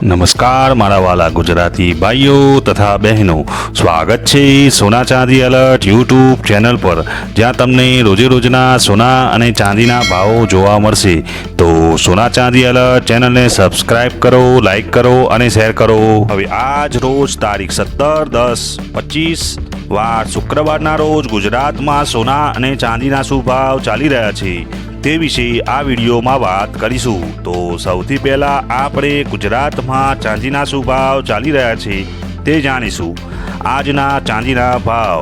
નમસ્કાર મારા વાલા ગુજરાતી ભાઈઓ તથા બહેનો, સ્વાગત છે સોના ચાંદી એલર્ટ યુટ્યુબ ચેનલ પર, જ્યાં તમને રોજે રોજના સોના અને ચાંદીના ભાવો જોવા મળશે. તો સોના ચાંદી એલર્ટ ચેનલને સબસ્ક્રાઇબ કરો, લાઈક કરો અને શેર કરો. હવે આજ રોજ તારીખ 17/10/25 વાર શુક્રવારના રોજ ગુજરાતમાં સોના અને ચાંદીના શું ભાવ ચાલી રહ્યા છે તે વિશે આ વિડીયોમાં વાત કરીશું. તો સૌથી પહેલા આપણે ગુજરાતમાં ચાંદીના શું ભાવ ચાલી રહ્યા છે તે જાણીશું. આજના ચાંદીના ભાવ: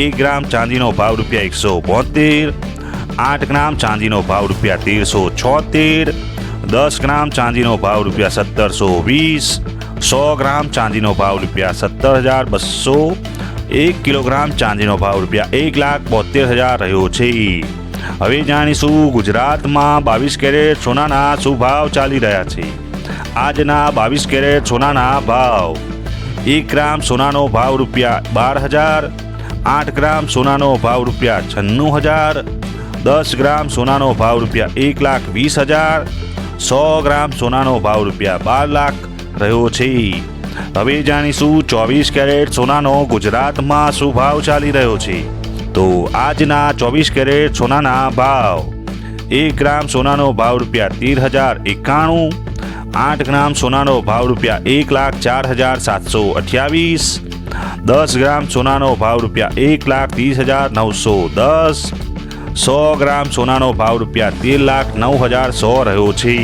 1 ગ્રામ ચાંદીનો ભાવ ₹172, 8 ગ્રામ ચાંદીનો ભાવ ₹1376, 10 ગ્રામ ચાંદીનો ભાવ ₹1720, 100 ગ્રામ ચાંદીનો ભાવ ₹17,200, 1 કિલોગ્રામ ચાંદીનો ભાવ ₹1,72,000 રહ્યો છે. હવે જાણીશું ગુજરાતમાં 22 કેરેટ સોનાના શું ભાવ ચાલી રહ્યા છે. આજના 22 કેરેટ સોનાના ભાવ: 1 ગ્રામ સોનાનો ભાવ ₹12,000, 8 ગ્રામ સોનાનો ભાવ ₹96,000, 10 ગ્રામ સોનાનો ભાવ ₹1,20,000, 100 ગ્રામ સોનાનો ભાવ ₹12 લાખ રહ્યો છે. હવે જાણીશું 24 કેરેટ સોનાનો ગુજરાતમાં શું ભાવ ચાલી રહ્યો છે. તો આજના 24 કેરેટ સોનાના ભાવ: 1 ગ્રામ સોનાનો ભાવ ₹13,091, 8 ગ્રામ સોનાનો ભાવ ₹1,04,728, 10 ગ્રામ સોનાનો ભાવ ₹1,30,910, 100 ગ્રામ સોનાનો ભાવ ₹13,09,100 રહ્યો છે.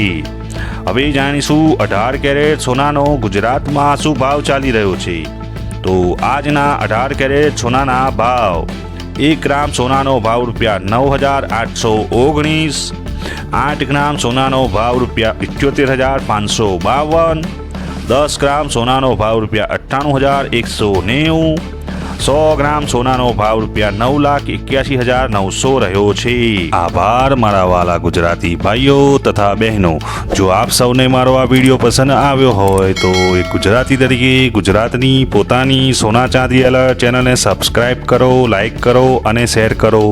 હવે જાણીશું 18 કેરેટ સોનાનો ગુજરાતમાં શું ભાવ ચાલી રહ્યો છે. તો આજના 18 કેરેટ સોનાના ભાવ: 1 ગ્રામ સોનાનો ભાવ ₹9,819, 8 ગ્રામ સોનાનો ભાવ ₹78,552, 10 ગ્રામ સોનાનો ભાવ ₹98,190, 100 ગ્રામ સોનાનો ભાવ ₹9,81,900 રહ્યો છે. આભાર મારા વાલા ગુજરાતી ભાઈઓ તથા બહેનો. જો આપ સૌને મારો આ વિડીયો પસંદ આવ્યો હોય તો એક ગુજરાતી તરીકે ગુજરાતની પોતાની સોના ચાંદી એલર્ટ ચેનલને સબસ્ક્રાઇબ કરો, લાઈક કરો અને શેર કરો.